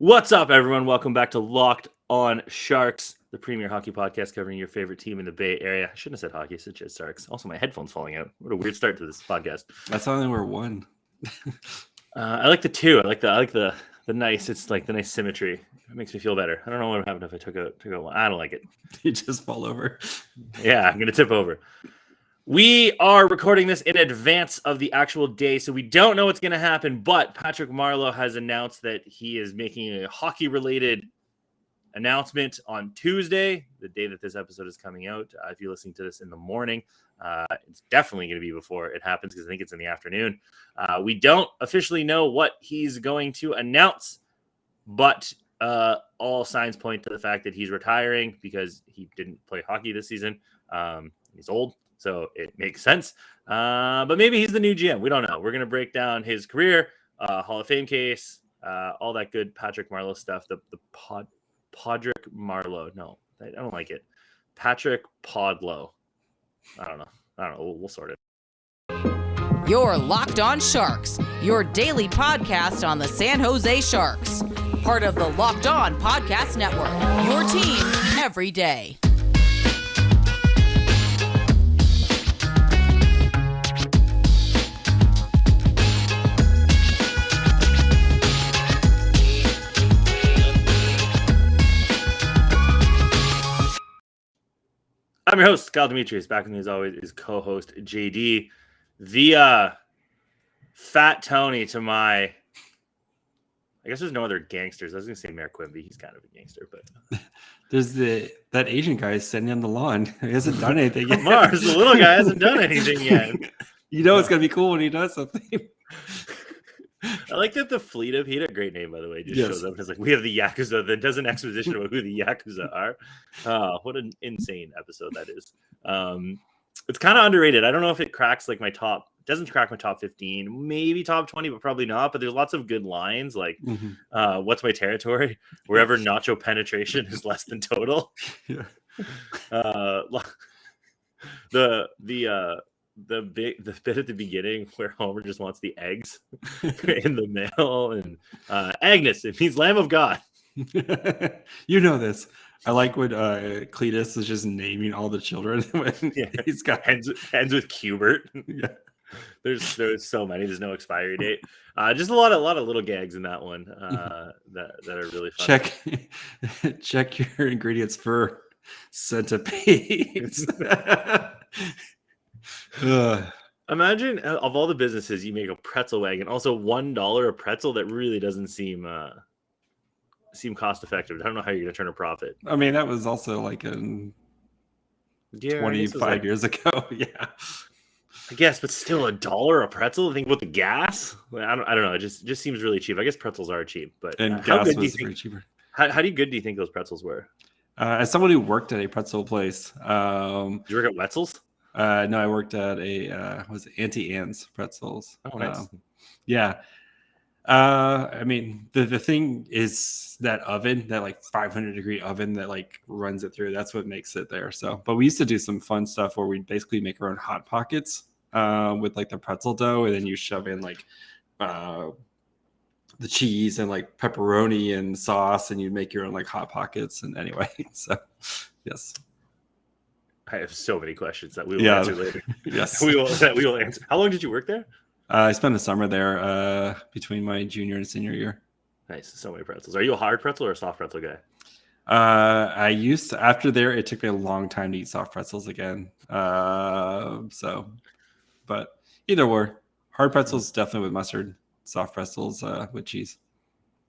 What's up, everyone? Welcome back to Locked On Sharks, the premier hockey podcast covering your favorite team in the Bay Area. I shouldn't have said hockey, I said just Sharks. Also, my headphones falling out. What a weird start to this podcast. That's only we're one. I like the two. I like the nice. It's like the nice symmetry. It makes me feel better. I don't know what would happen if I took a one. I don't like it. You just fall over. Yeah, I'm gonna tip over. We are recording this in advance of the actual day, so we don't know what's going to happen, but Patrick Marleau has announced that he is making a hockey-related announcement on Tuesday, the day that this episode is coming out. If you're listening to this in the morning, it's definitely going to be before it happens because I think it's in the afternoon. We don't officially know what he's going to announce, but all signs point to the fact that he's retiring because he didn't play hockey this season. He's old. So it makes sense. But maybe he's the new GM. We don't know. We're going to break down his career, Hall of Fame case, all that good Patrick Marleau stuff. Patrick Marleau. No, I don't like it. Patrick Podlow. I don't know. We'll sort it. You're Locked On Sharks, your daily podcast on the San Jose Sharks. Part of the Locked On Podcast Network, your team every day. I'm your host, Kyle Demetrius. Back with me as always is co-host JD. The Fat Tony to my, I guess there's no other gangsters. I was going to say Mayor Quimby. He's kind of a gangster, but there's that Asian guy sitting on the lawn. He hasn't done anything yet. Mars, the little guy hasn't done anything yet. You know it's going to be cool when he does something. I like that the fleet of, he had a great name, by the way, just shows up and it's like, we have the Yakuza, that does an exposition about who the Yakuza are. What an insane episode that is. It's kind of underrated. I don't know if it cracks like doesn't crack my top 15, maybe top 20, but probably not. But there's lots of good lines like, what's my territory? Wherever nacho penetration is less than total. Yeah. The bit at the beginning where Homer just wants the eggs in the mail, and Agnes, it means Lamb of God. You know this. I like when Cletus is just naming all the children when he's got ends with Cubert. Yeah. There's so many. There's no expiry date. Just a lot of little gags in that one that are really fun. Check your ingredients for centipedes. Imagine of all the businesses you make a pretzel wagon, also $1 a pretzel. That really doesn't seem cost effective. I don't know how you're going to turn a profit. I mean, that was also like 25 years ago. Yeah, I guess, but still $1 a pretzel. Think about the gas. I don't know. It just seems really cheap. I guess pretzels are cheap, but how good do you think? Cheaper. How good do you think those pretzels were? As someone who worked at a pretzel place, did you work at Wetzel's? No, I worked at was it Auntie Anne's Pretzels. Oh, nice. Yeah. I mean, the thing is that oven, that like 500 degree oven that like runs it through. That's what makes it there. So, but we used to do some fun stuff where we'd basically make our own hot pockets with like the pretzel dough, and then you shove in like the cheese and like pepperoni and sauce, and you make your own like hot pockets. And anyway, so yes. I have so many questions that we will answer later. Yes, we will answer. How long did you work there? I spent a summer there between my junior and senior year. Nice. So many pretzels. Are you a hard pretzel or a soft pretzel guy? I used to, after there, it took me a long time to eat soft pretzels again. But either or. Hard pretzels definitely with mustard. Soft pretzels with cheese.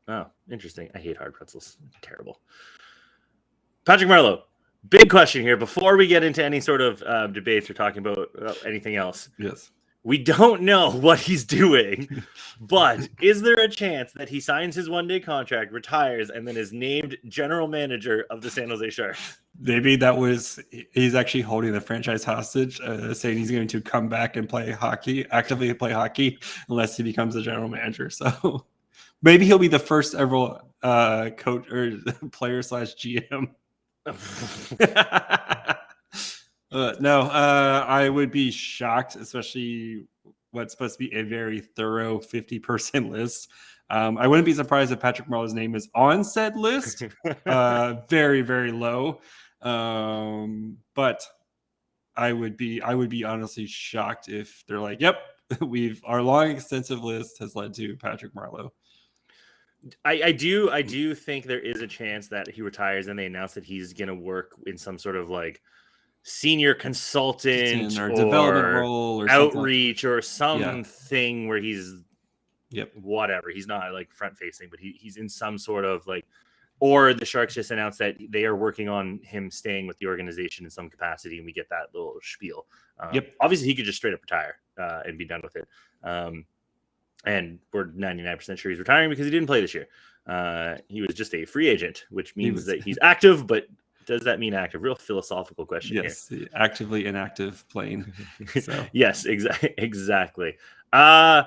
Oh, interesting. I hate hard pretzels. Terrible. Patrick Marleau. Big question here before we get into any sort of debates or talking about anything else. Yes. We don't know what he's doing, but is there a chance that he signs his one-day contract, retires, and then is named general manager of the San Jose Sharks? Maybe he's actually holding the franchise hostage, saying he's going to come back and actively play hockey, unless he becomes the general manager. So maybe he'll be the first ever coach or player / GM. No, I would be shocked, especially what's supposed to be a very thorough 50-person list. I wouldn't be surprised if Patrick Marleau's name is on said list. Very, very low. But I would be honestly shocked if they're like, yep, our long extensive list has led to Patrick Marleau. I do think there is a chance that he retires and they announce that he's going to work in some sort of like senior consultant or development role or outreach or something where he's whatever. He's not like front facing, but he's in some sort of like, or the Sharks just announced that they are working on him staying with the organization in some capacity, and we get that little spiel. Obviously, he could just straight up retire and be done with it. And we're 99% sure he's retiring because he didn't play this year. He was just a free agent, which means that he's active, but does that mean active? Real philosophical question. Yes, here. Actively inactive playing. So. Yes, exactly. Yeah,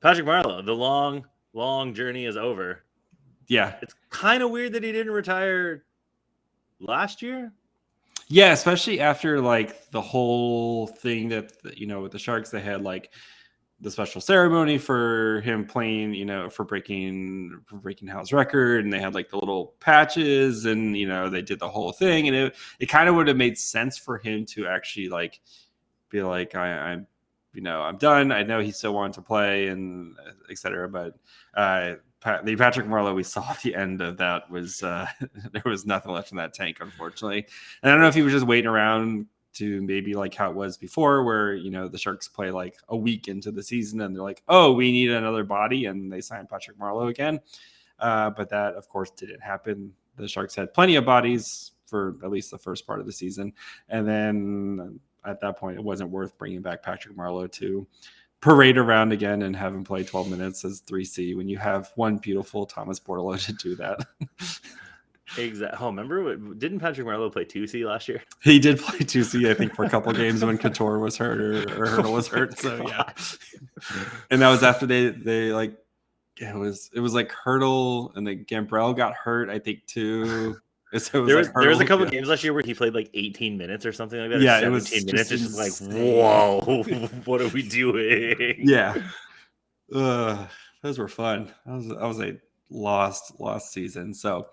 Patrick Marleau, the long journey is over. Yeah. It's kind of weird that he didn't retire last year. Yeah, especially after like the whole thing that, with the Sharks, they had like the special ceremony for him playing, for breaking house record, and they had like the little patches, and they did the whole thing, and it kind of would have made sense for him to actually like be like, I'm done. I know he still wanted to play and etc. But the Patrick Marleau we saw at the end of that was there was nothing left in that tank, unfortunately. And I don't know if he was just waiting around to maybe like how it was before, where the Sharks play like a week into the season and they're like, oh, we need another body, and they signed Patrick Marleau again. But that, of course, didn't happen. The Sharks had plenty of bodies for at least the first part of the season, and then at that point, it wasn't worth bringing back Patrick Marleau to parade around again and have him play 12 minutes as 3C when you have one beautiful Thomas Bordelot to do that. Exactly. Oh, remember, didn't Patrick Marleau play 2C last year? He did play 2C, I think, for a couple games when Couture was hurt or Hurdle was hurt. So yeah, and that was after they like it was like Hurdle and then Gambrell got hurt, I think, too. So there was a couple games last year where he played like 18 minutes or something like that. Yeah, 17 it was minutes. It's just like, whoa, what are we doing? Yeah, those were fun. That was a lost season. So,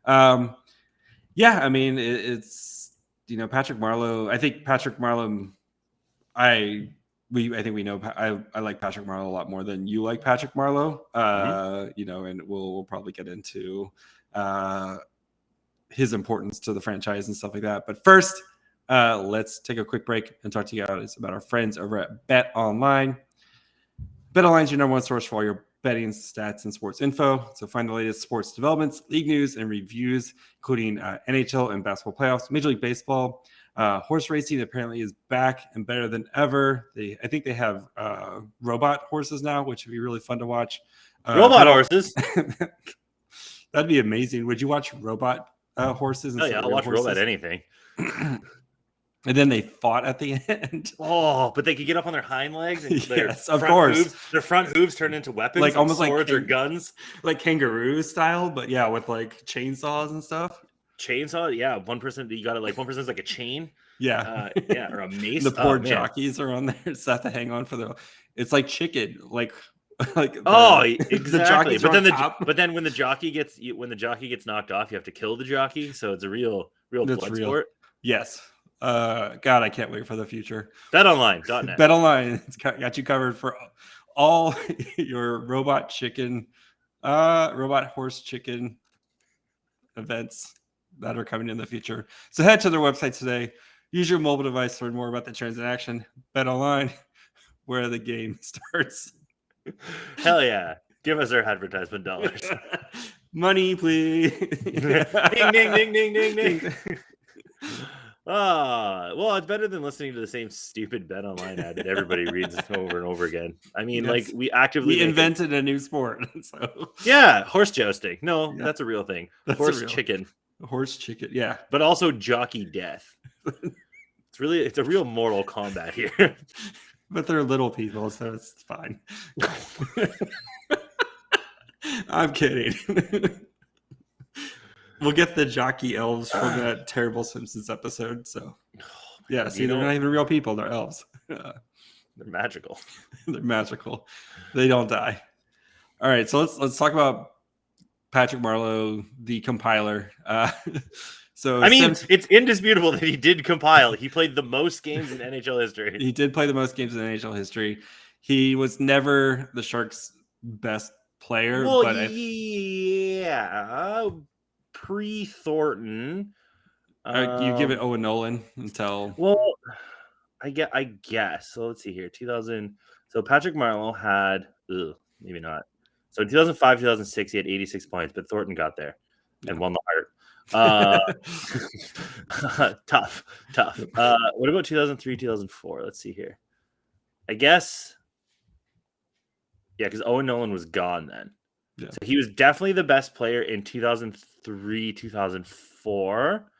yeah, I mean, it's Patrick Marleau. I think Patrick Marleau. I think we know. I like Patrick Marleau a lot more than you like Patrick Marleau. And we'll probably get into his importance to the franchise and stuff like that. But first, let's take a quick break and talk to you guys about our friends over at BetOnline. BetOnline is your number one source for all your betting stats and sports info. So find the latest sports developments, league news, and reviews, including NHL and basketball playoffs, Major League Baseball. Horse racing apparently is back and better than ever. I think they have robot horses now, which would be really fun to watch. Robot horses? That'd be amazing. Would you watch robot horses? Oh yeah, I'll watch horses? Robot anything. And then they fought at the end. Oh, but they could get up on their hind legs. And yes, of course. Their front hooves turn into weapons, like almost swords or guns, like kangaroo style. But yeah, with like chainsaws and stuff. Chainsaw, yeah. One person, you got it. Like one person's like a chain. Yeah, or a mace. The poor jockeys are on there. So have to hang on for It's like chicken, like. Exactly. But then when the jockey gets knocked off, you have to kill the jockey. So it's a real blood sport. Yes. God, I can't wait for the future. BetOnline.net. BetOnline, it's got you covered for all your robot horse chicken events that are coming in the future. So head to their website today. Use your mobile device to learn more about the transaction. BetOnline, where the game starts. Hell yeah. Give us our advertisement dollars. Money, please. Ding, ding, ding, ding, ding, ding. Well, it's better than listening to the same stupid BetOnline ad that everybody reads over and over again. I mean, yes. Like we invented a new sport. So yeah, horse jousting. No, yeah. That's a real thing. Chicken. Horse chicken, yeah. But also jockey death. It's a real Mortal Kombat here. But they're little people, so it's fine. I'm kidding. We'll get the jockey elves from that terrible Simpsons episode. So, yeah, see, they're not even real people; they're elves. They're magical. They're magical. They don't die. All right, so let's talk about Patrick Marleau, the compiler. So I mean, it's indisputable that he did compile. He played the most games in NHL history. He did play the most games in NHL history. He was never the Sharks' best player. Well, but pre-Thornton. You give it Owen Nolan until. Well, I guess. So let's see here. 2000. So Patrick Marleau had, maybe not. So in 2005, 2006, he had 86 points, but Thornton got there and won the Hart. Tough. What about 2003, 2004? Let's see here. I guess. Yeah, because Owen Nolan was gone then. Yeah. So he was definitely the best player in 2003, 2004.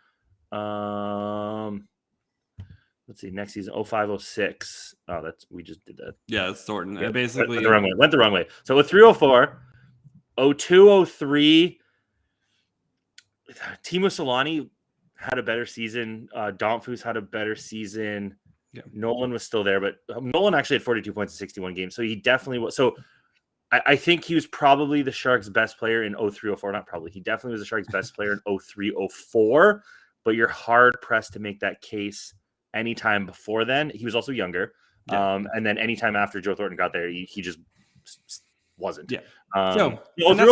Let's see, next season, 05, 06. Oh, we just did that. Yeah, it's Thornton. Yeah, basically went the wrong way. So with 03, 04, 02, 03, Timo Solani had a better season. Domfus had a better season. Yeah. Nolan was still there, but Nolan actually had 42 points in 61 games. So he definitely was. So I think he was probably the Sharks' best player in 03, 04. Not probably. He definitely was the Sharks' best player in 03, 04. But you're hard pressed to make that case anytime before then. He was also younger. Yeah. And then anytime after Joe Thornton got there, he just wasn't. Yeah. 03,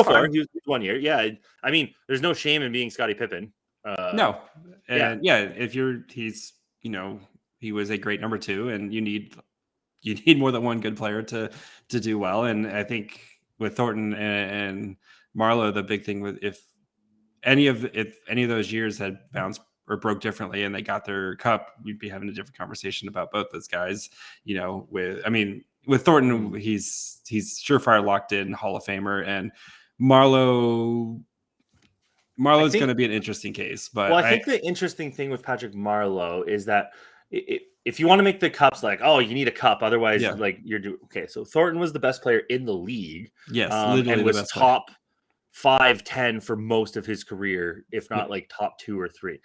04, he was 1 year. Yeah. I mean, there's no shame in being Scottie Pippen. No. And if he was a great number 2, and you need more than one good player to do well. And I think with Thornton and Marleau, the big thing with if any of those years had bounced or broke differently and they got their cup, you'd be having a different conversation about both those guys. With Thornton, he's surefire locked in Hall of Famer, and Marleau's going to be an interesting case. But I think the interesting thing with Patrick Marleau is that if you want to make the cups you need a cup, otherwise you're doing okay. So Thornton was the best player in the league, yes, and was top 5-10 for most of his career, if not top 2 or 3.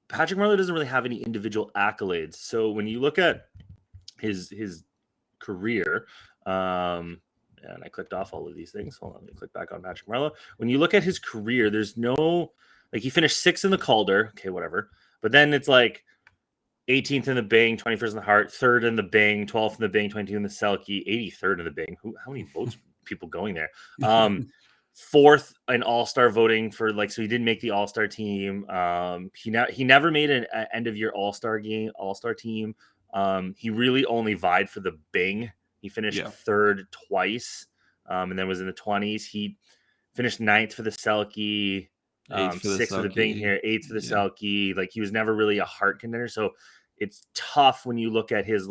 Patrick Marleau doesn't really have any individual accolades. So when you look at his career, and I clicked off all of these things. Hold on, let me click back on Patrick Marleau. When you look at his career, there's no he finished 6th in the Calder. Okay, whatever. But then it's 18th in the Bing, 21st in the Hart, 3rd in the Bing, 12th in the Bing, 22th in the Selke, 83rd in the Bing. How many votes people going there? 4th in All-Star voting for so he didn't make the All-Star team. He never made an end of year All-Star team. He really only vied for the Bing. He finished 3rd twice, and then was in the 20s. He finished 9th for the Selke. 6th for the Bing here, 8th for the Selke. He was never really a Hart contender, so it's tough when you look at his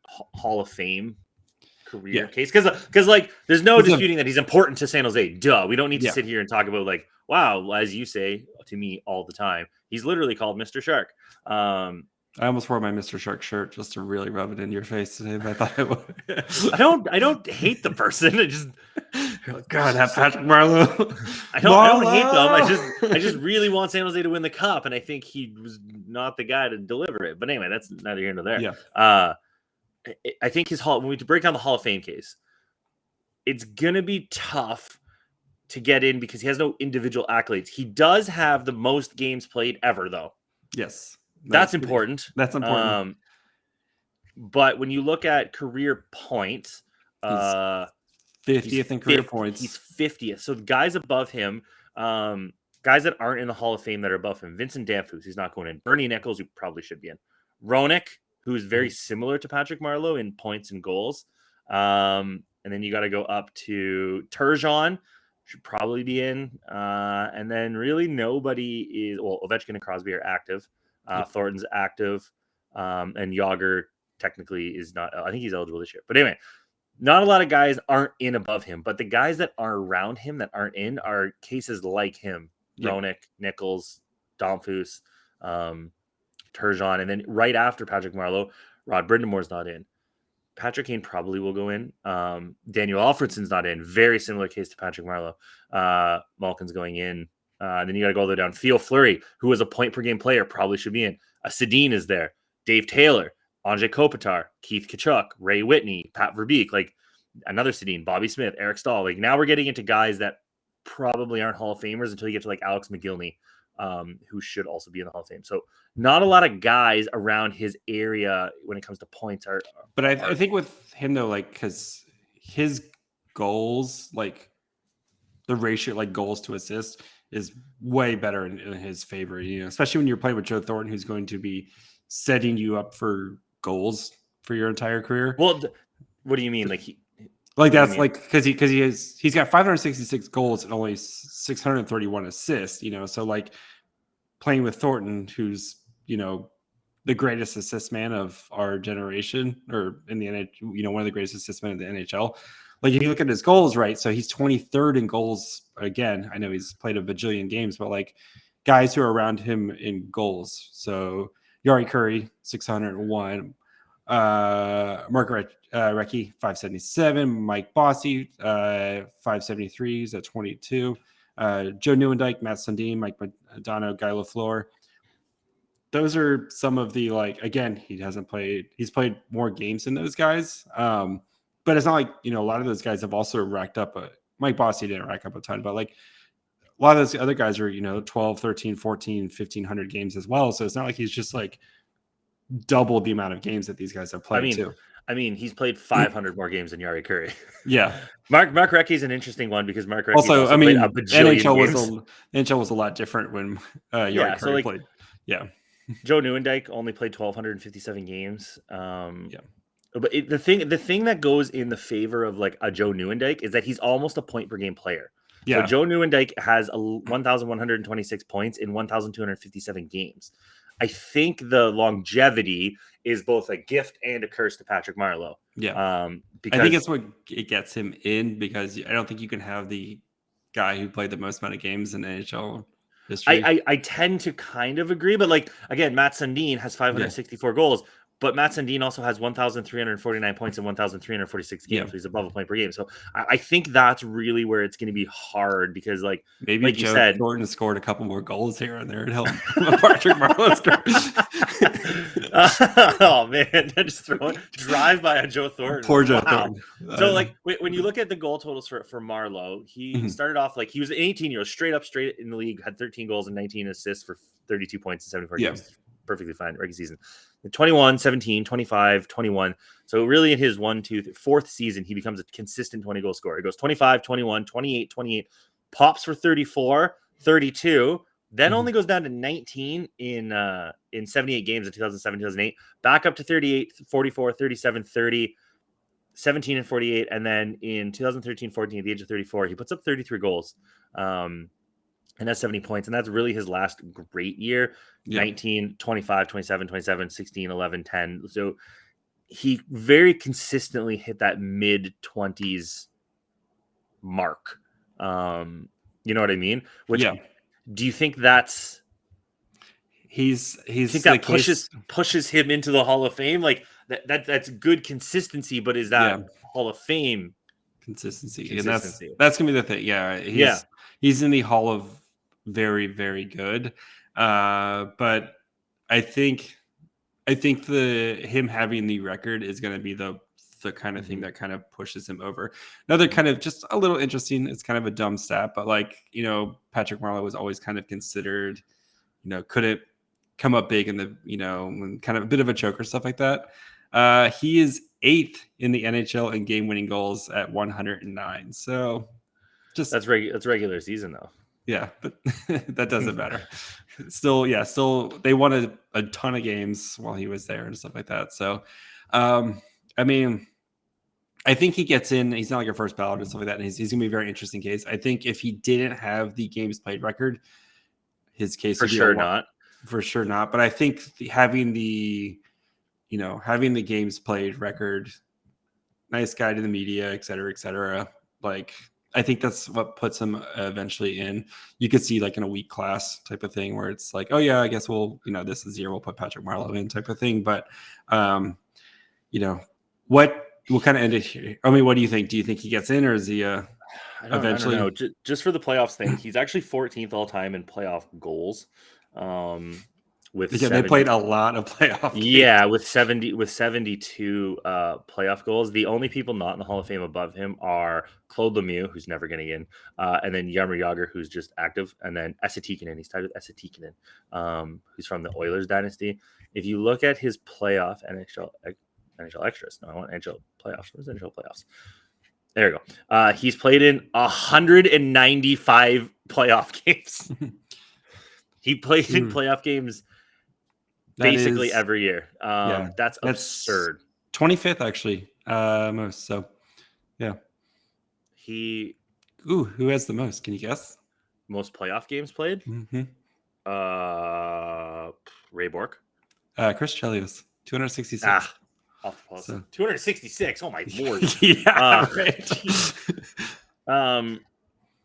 Hall of Fame career case, because there's no disputing that he's important to San Jose. Duh, we don't need to sit here and talk about wow, as you say to me all the time, he's literally called Mr. Shark. I almost wore my Mr. Shark shirt just to really rub it in your face today, but I thought I would. I don't hate the person. I just God, that Patrick Marleau. I don't hate them. I just really want San Jose to win the cup, and I think he was not the guy to deliver it. But anyway, that's neither here nor there. Yeah. I think when we break down the Hall of Fame case, it's gonna be tough to get in because he has no individual accolades. He does have the most games played ever, though. Yes. That's important. That's important. But when you look at career points, 50th in career points. He's 50th. So the guys above him, guys that aren't in the Hall of Fame that are above him, Vincent Damphousse, he's not going in. Bernie Nichols, who probably should be in. Roenick, who is very similar to Patrick Marleau in points and goals. And then you got to go up to Turgeon, should probably be in. And then really nobody is, Ovechkin and Crosby are active. Thornton's active, and Yager technically is not. I think he's eligible this year. But anyway, not a lot of guys aren't in above him, but the guys that are around him that aren't in are cases like him: Roenick, Nichols, Domfus, Turgeon, and then right after Patrick Marleau, Rod Brindamore's not in. Patrick Kane probably will go in. Daniel Alfredson's not in. Very similar case to Patrick Marleau. Malkin's going in. Then you got to go all the way down. Theo Fleury, who was a point per game player, probably should be in. Sedin is there. Dave Taylor, Anze Kopitar, Keith Kachuk, Ray Whitney, Pat Verbeek, like another Sedin, Bobby Smith, Eric Stahl. Like now we're getting into guys that probably aren't Hall of Famers until you get to like Alex McGillney, who should also be in the Hall of Fame. So not a lot of guys around his area when it comes to points are. But I think with him though, like because his goals, like the ratio, like goals to assists, is way better in his favor. You know, especially when you're playing with Joe Thornton, who's going to be setting you up for goals for your entire career. Well, what do you mean? That's like because he's got 566 goals and only 631 assists. You know, so like playing with Thornton, who's the greatest assist man of our generation, or in the NHL, one of the greatest assist men in the NHL. Like if you look at his goals, right? So he's 23rd in goals. Again, I know he's played a bajillion games, but like guys who are around him in goals. So Yari Curry, 601. Mark Recchi, 577. Mike Bossy, 573. He's at 22. Joe Nieuwendyk, Matt Sundin, Mike Madonna, Guy Lafleur. Those are some of the again, he's played more games than those guys. But it's not like, a lot of those guys have also racked up Mike Bossy didn't rack up a ton, but like a lot of those other guys are, 12, 13, 14, 1,500 games as well. So it's not like he's just like double the amount of games that these guys have played too. I mean, he's played 500 more games than Yari Curry. Yeah. Mark Recchi is an interesting one because Mark Recchi also played a bajillion NHL was a lot different when Yari Curry played. Yeah. Joe Nieuwendyk only played 1,257 games. But the thing that goes in the favor of like a Joe Nieuwendyk is that he's almost a point per game player. Yeah. So Joe Nieuwendyk has 1,126 points in 1,257 games. I think the longevity is both a gift and a curse to Patrick Marleau. Yeah. Because I think it's what it gets him in, because I don't think you can have the guy who played the most amount of games in NHL history. I tend to kind of agree, but like again, Matt Sundin has 564 goals, but Matt Sundin also has 1,349 points in 1,346 games. So he's above a point per game. So I think that's really where it's going to be hard, because maybe like Joe you said, Thornton scored a couple more goals here and there and helped Patrick Marleau score. Oh man, just drive by a Joe Thornton. Poor Joe Thornton. So like when you look at the goal totals for Marleau, he started off like he was an 18-year-old straight in the league, had 13 goals and 19 assists for 32 points in 74 games. Perfectly fine regular season. 21, 17, 25, 21. So really in his 4th season, he becomes a consistent 20 goal scorer. He goes 25, 21, 28, 28, pops for 34, 32, then only goes down to 19 in 78 games in 2007, 2008, back up to 38, 44, 37, 30, 17 and 48. And then in 2013, 14, at the age of 34, he puts up 33 goals. And that's 70 points. And that's really his last great year. 19, 25, 27, 27, 16, 11, 10. So he very consistently hit that mid-20s mark. You know what I mean? Do you think that's... that pushes him into the Hall of Fame? Like that's good consistency, but is that Hall of Fame consistency? And that's going to be the thing. Yeah. He's in the Hall of very, very good. But I think him having the record is going to be the kind of thing that kind of pushes him over. Another kind of just a little interesting, it's kind of a dumb stat, but Patrick Marleau was always kind of considered, couldn't come up big in the, when kind of a bit of a choker, stuff like that. He is 8th in the NHL in game-winning goals at 109. So just that's regular season though. Yeah, but that doesn't matter. Still, they won a ton of games while he was there and stuff like that. So, I mean, I think he gets in. He's not like a first ballot and stuff like that. And he's going to be a very interesting case. I think if he didn't have the games played record, his case would be for sure not. But I think having the games played record, nice guy to the media, et cetera, like. I think that's what puts him eventually in. You could see like in a weak class type of thing where it's like, oh yeah, I guess this is the year we'll put Patrick Marleau in type of thing. But, we'll kind of end it here. I mean, what do you think? Do you think he gets in, or is he eventually? I don't know. Just for the playoffs thing, he's actually 14th all time in playoff goals. with they played a lot of playoff games. Yeah, with 72 playoff goals. The only people not in the Hall of Fame above him are Claude Lemieux, who's never getting in, and then Jaromir Jagr, who's just active, and then Esa Tikkanen. He's tied with Esa Tikkanen, who's from the Oilers dynasty. If you look at his playoff NHL extras, no, I want NHL playoffs. Where's NHL playoffs? There you go. He's played in 195 playoff games. He played in playoff games basically every year. That's absurd. 25th actually, most. So, yeah. Who has the most? Can you guess? Most playoff games played? Mm-hmm. Ray Bourque. Chris Chelios, 266. Off the post. 266. Oh my lord. Right.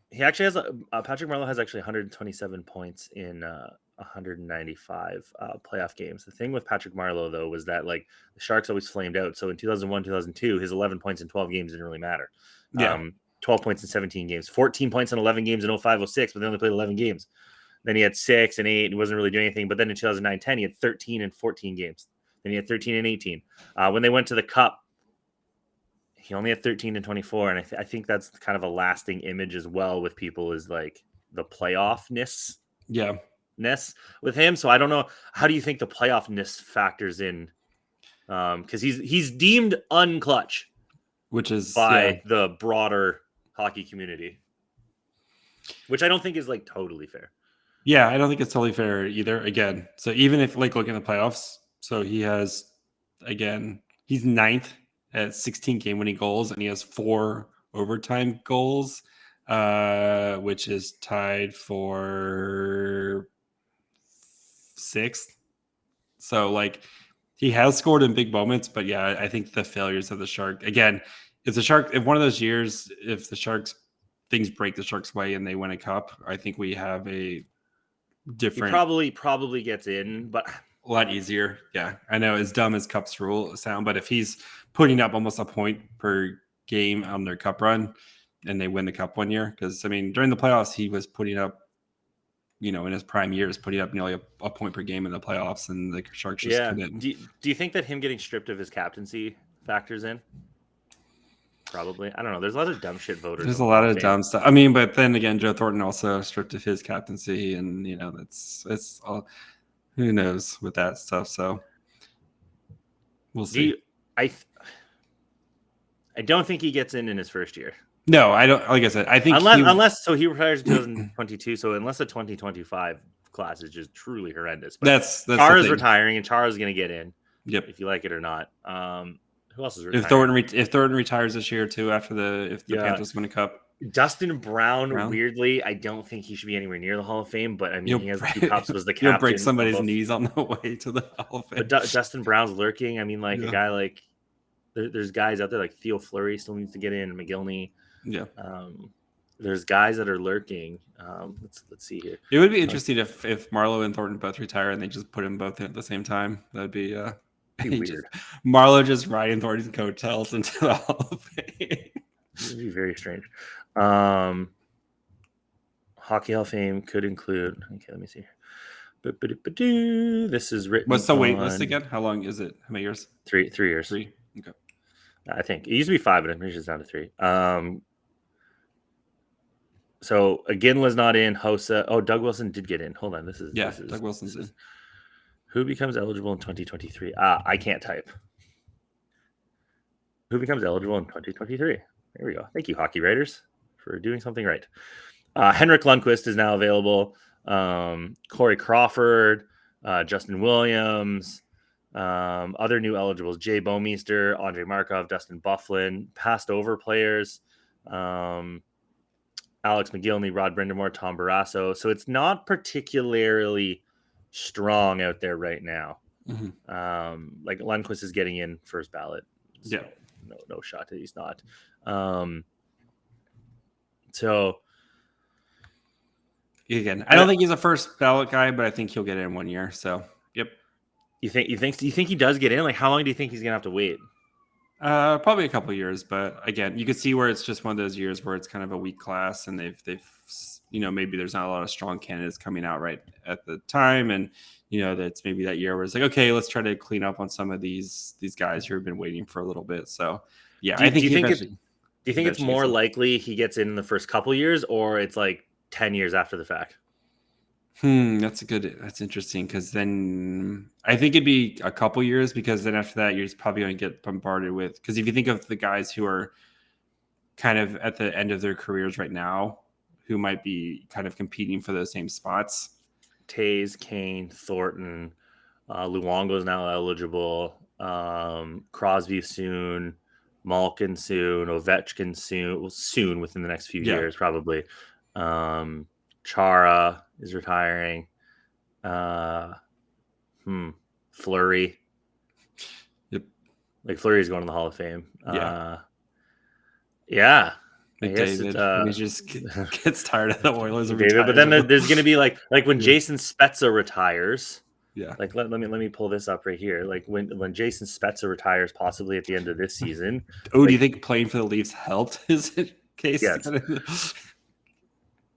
He actually has Patrick Marleau has actually 127 points in 195 playoff games. The thing with Patrick Marleau though was that like the Sharks always flamed out. So in 2001, 2002, his 11 points in 12 games didn't really matter. 12 points in 17 games, 14 points in 11 games in 05, 06, but they only played 11 games. Then he had 6 and 8 and wasn't really doing anything. But then in 2009-10, he had 13 and 14 games. Then he had 13 and 18. When they went to the Cup, he only had 13 and 24. And I think that's kind of a lasting image as well with people is like the playoffness. Yeah. With him. So I don't know. How do you think the playoffness factors in? Because he's deemed unclutch. Which is by the broader hockey community. Which I don't think is like totally fair. Yeah, I don't think it's totally fair either. Again, so even if like looking at the playoffs, so he has, again, he's 9th at 16 game-winning goals, and he has 4 overtime goals, which is tied for 6th. So, like, he has scored in big moments, but yeah, I think the failures of the Shark, again, if one of those years, if the Sharks, things break the Sharks' way and they win a cup, I think we have a different. He probably gets in, but a lot easier. Yeah, I know, as dumb as Cups rule sound, but if he's putting up almost a point per game on their Cup run and they win the Cup one year, because I mean during the playoffs he was putting up, in his prime years, putting up nearly a point per game in the playoffs, and the Sharks just couldn't. Do you think that him getting stripped of his captaincy factors in? Probably. I don't know. There's a lot of dumb shit voters. There's a lot of dumb stuff. I mean, but then again, Joe Thornton also stripped of his captaincy, and it's all, who knows with that stuff. So we'll see. I don't think he gets in his first year. No, I don't. Like I said, I think unless so he retires in 2022. So unless the 2025 class is just truly horrendous. But that's Chara's retiring, and Chara's going to get in. Yep. If you like it or not. Who else is retiring? If Thornton retires this year too, after the Panthers win a cup. Dustin Brown, weirdly, I don't think he should be anywhere near the Hall of Fame, but I mean, he has 2 cups, was the captain. You'll break somebody's knees on the way to the Hall of Fame. But Dustin Brown's lurking. I mean, like a guy like there's guys out there like Theo Fleury still needs to get in, McGillney. Yeah. There's guys that are lurking. Let's see here. It would be interesting if Marleau and Thornton both retire and they just put them both in at the same time. That'd be weird. Marleau just riding Thornton's coattails into the Hall of Fame. It would be very strange. Hockey Hall of Fame could include. Okay, let me see here. This is written. What's the wait list again? How long is it? How many years? 3 years. 3. Okay. I think it used to be 5, but I'm pretty sure it's down to 3. So Aginla's not in. Hossa. Oh, Doug Wilson did get in. Hold on. Doug Wilson's in. Who becomes eligible in 2023? I can't type. Who becomes eligible in 2023? There we go. Thank you, hockey writers, for doing something right. Henrik Lundqvist is now available. Corey Crawford, Justin Williams, other new eligibles: Jay Bouwmeester, Andrei Markov, Dustin Byfuglien. Passed over players: Alex McGillney, Rod Brindamore, Tom Barrasso. So it's not particularly strong out there right now. Mm-hmm. Like Lundqvist is getting in first ballot. So no shot that he's not. So again, I don't think he's a first ballot guy, but I think he'll get in 1 year. So yep. You think he does get in? Like, how long do you think he's gonna have to wait? Probably a couple of years, but again, you could see where it's just one of those years where it's kind of a weak class, and they've maybe there's not a lot of strong candidates coming out right at the time, and that's maybe that year where it's like, okay, let's try to clean up on some of these guys who have been waiting for a little bit. So yeah, Do you think it's more likely he gets in the first couple years, or it's like 10 years after the fact? That's interesting, because then I think it'd be a couple years, because then after that you're just probably going to get bombarded with, because if you think of the guys who are kind of at the end of their careers right now who might be kind of competing for those same spots. Tays, Kane, Thornton, Luongo's now eligible, Crosby soon, Malkin soon, Ovechkin soon within the next few years probably. Chara is retiring. Fleury. Yep. Like Fleury is going to the Hall of Fame. Yeah. McDavid. He just gets tired of the Oilers. David, but then there's going to be like when Jason Spezza retires. Yeah. Like let me pull this up right here. Like when Jason Spezza retires, possibly at the end of this season. Do you think playing for the Leafs helped his case? Yes.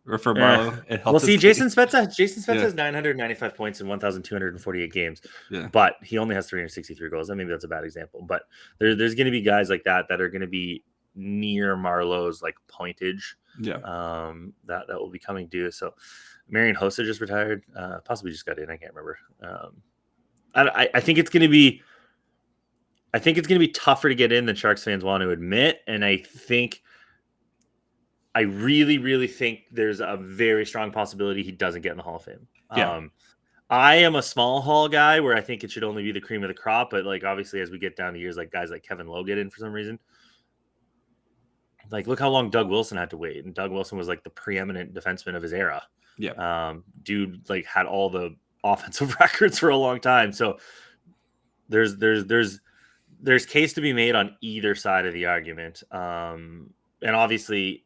Or for Marleau, it helped. Well, see, Jason Spezza has 995 points in 1,248 games. Yeah. But he only has 363 goals. Maybe that's a bad example. But there's going to be guys like that are going to be near Marleau's like pointage. Yeah. That will be coming due. So Marian Hossa just retired. Possibly just got in. I can't remember. I think it's going to be. I think it's going to be tougher to get in than Sharks fans want to admit, and I really, really think there's a very strong possibility he doesn't get in the Hall of Fame. Yeah. I am a small hall guy where I think it should only be the cream of the crop, but like obviously as we get down to years, like guys like Kevin Lowe get in for some reason. Like look how long Doug Wilson had to wait, and Doug Wilson was like the preeminent defenseman of his era. Yeah. Dude like had all the offensive records for a long time. So there's case to be made on either side of the argument. And obviously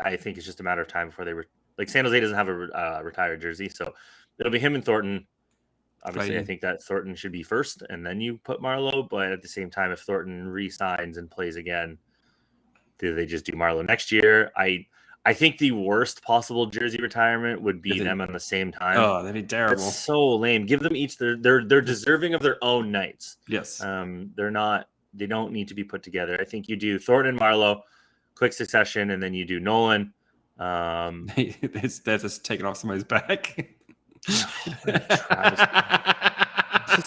I think it's just a matter of time before they like San Jose doesn't have a retired jersey, so it'll be him and Thornton. Obviously, I think that Thornton should be first, and then you put Marleau. But at the same time, if Thornton re-signs and plays again, do they just do Marleau next year? I think the worst possible jersey retirement would be them at the same time. Oh, that'd be terrible. That's so lame. Give them each they're deserving of their own nights. Yes. They don't need to be put together. I think you do Thornton and Marleau, quick succession, and then you do Nolan. That's just taking off somebody's back. It's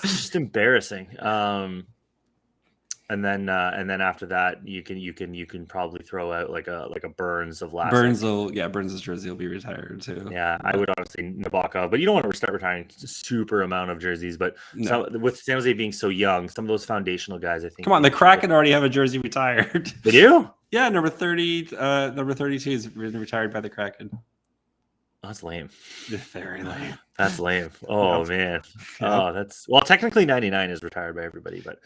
just embarrassing. And then after that, you can probably throw out like a Burns of last. Burns' jersey will be retired too. Yeah, I would honestly Nabokov, but you don't want to start retiring a super amount of jerseys. But with San Jose being so young, some of those foundational guys, I think. Come on, the Kraken already have a jersey retired. They do? Yeah, number 30, number 32 is retired by the Kraken. That's lame. Very lame. That's lame. Oh man. Oh, that's technically 99 is retired by everybody, but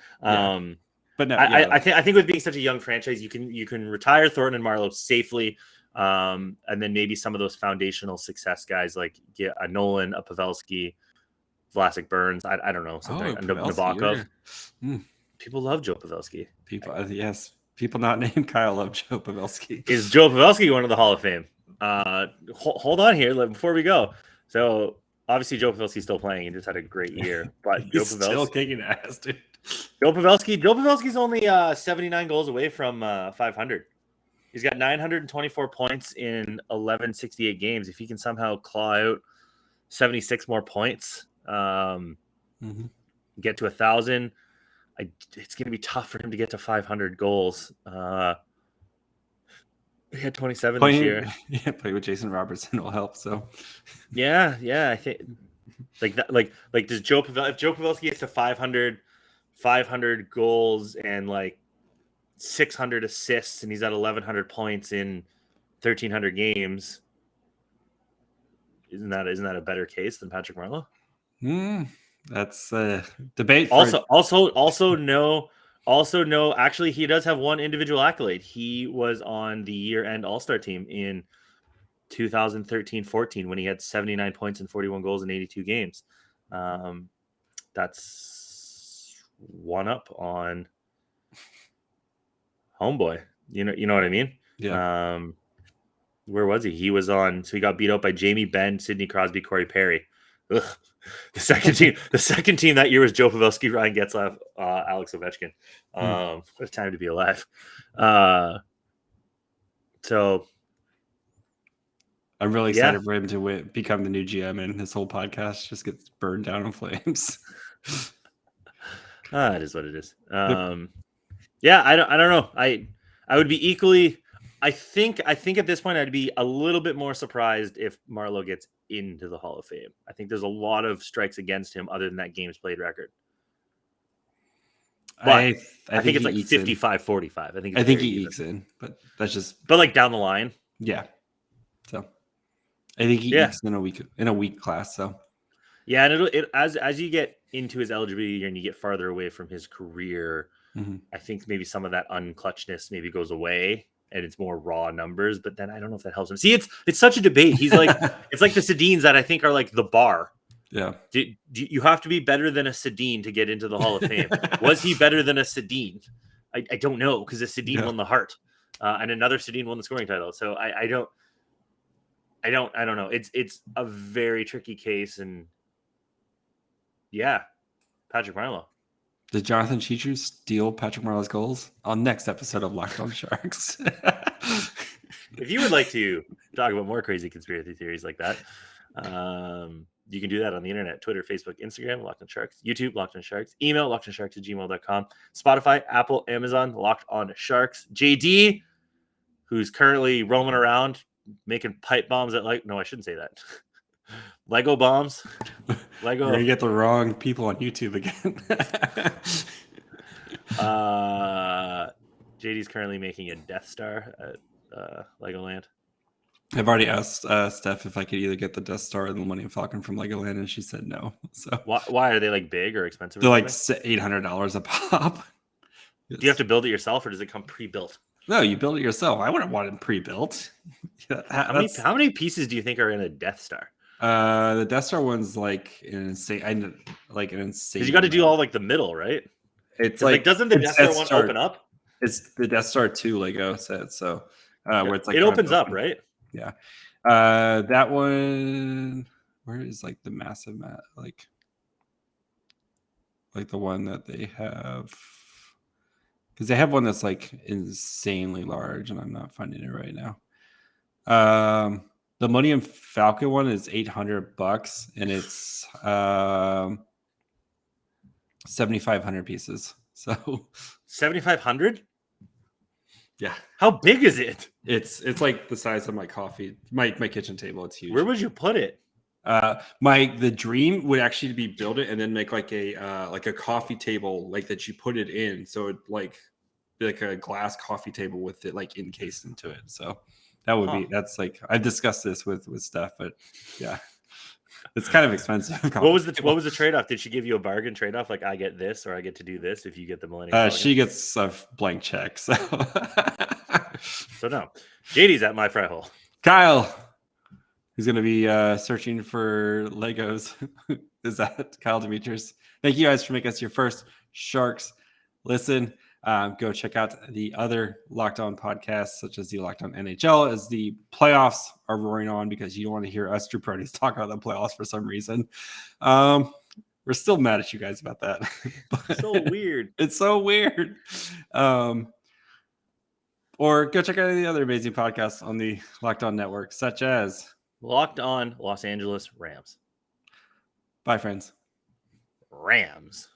But no, I think with being such a young franchise, you can retire Thornton and Marleau safely, and then maybe some of those foundational success guys like get a Nolan, a Pavelski, Vlasic, Burns. I don't know, something Nabokov. People love Joe Pavelski. People not named Kyle love Joe Pavelski. Is Joe Pavelski going to the Hall of Fame? Hold on here before we go. So obviously Joe Pavelski's still playing. He just had a great year, but He's still kicking ass, dude. Joe Pavelski's only 79 goals away from 500. He's got 924 points in 1168 games. If he can somehow claw out 76 more points, get to 1,000, it's going to be tough for him to get to 500 goals. He had 27 this year. Yeah, play with Jason Robertson will help. So, yeah, I think like that. Like does Joe if Joe Pavelski gets to 500 goals and like 600 assists, and he's at 1,100 points in 1,300 games, isn't that a better case than Patrick Marleau? That's a debate. Also, no. Actually, he does have one individual accolade. He was on the year-end All-Star team in 2013-14 when he had 79 points and 41 goals in 82 games. That's one up on homeboy. You know what I mean? Yeah. Where was he? He was on. So he got beat out by Jamie Benn, Sidney Crosby, Corey Perry. Ugh. The second team that year was Joe Pavelski, Ryan Getzlaf, Alex Ovechkin. What a time to be alive. So I'm really excited for him to become the new GM, and his whole podcast just gets burned down in flames. It is what it is. Yeah, I don't know. I would be equally. I think at this point I'd be a little bit more surprised if Marleau gets into the Hall of Fame. I think there's a lot of strikes against him other than that games played record. But I think it's like 55-45. I think he ekes in, but that's just. But like down the line, yeah. So I think he ekes in a week class. So yeah, and as you get into his eligibility year and you get farther away from his career, I think maybe some of that unclutchness maybe goes away. And it's more raw numbers, but then I don't know if that helps him. See, it's such a debate. He's like, it's like the Sedins that I think are like the bar. Yeah. You have to be better than a Sedin to get into the Hall of Fame. Was he better than a Sedin? I don't know, because a Sedin won the Hart, and another Sedin won the scoring title. So I don't know. It's a very tricky case, and Patrick Marleau. Did Jonathan Cheechers steal Patrick Marleau's goals? On next episode of Locked On Sharks. If you would like to talk about more crazy conspiracy theories like that, you can do that on the internet: Twitter, Facebook, Instagram, Locked On Sharks, YouTube, Locked On Sharks, email lockedonsharks@gmail.com, Spotify, Apple, Amazon, Locked On Sharks. JD, who's currently roaming around making pipe bombs at no, I shouldn't say that. Lego bombs. Lego. You're gonna get the wrong people on YouTube again. JD's currently making a Death Star at Legoland. I've already asked Steph if I could either get the Death Star or the Millennium Falcon from Legoland, and she said no. So why are they like big or expensive? They're like $800 a pop. Do you have to build it yourself, or does it come pre-built? No, you build it yourself. I wouldn't want it pre-built. How many pieces do you think are in a Death Star? The Death Star one's like an insane. Because you got to do all like the middle, right? It's like doesn't the Death Star one open up? It's the Death Star 2 Lego set. So where it's like it opens up, right? Yeah. That one. Where is like the massive like the one that they have? Because they have one that's like insanely large, and I'm not finding it right now. The Millennium Falcon one is $800, and it's 7,500 pieces. So 7,500. Yeah. How big is it? It's like the size of my my kitchen table. It's huge. Where would you put it? The dream would actually be build it and then make like a coffee table like that you put it in, so it like a glass coffee table with it like encased into it. So that would be that's like I've discussed this with Steph, but yeah, it's kind of expensive. What was the trade-off? Did she give you a bargain trade-off, like I get this or I get to do this if you get the Millennium? She gets a blank check. So so no, JD's at my fry hole. Kyle, who's going to be searching for Legos. Is that Kyle Demetrius? Thank you guys for making us your first Sharks listen. Go check out the other Locked On podcasts, such as the Locked On NHL, as the playoffs are roaring on, because you don't want to hear us jabronis talk about the playoffs for some reason. We're still mad at you guys about that. So weird. It's so weird. Or go check out any other amazing podcasts on the Locked On network, such as Locked On Los Angeles Rams. Bye, friends. Rams.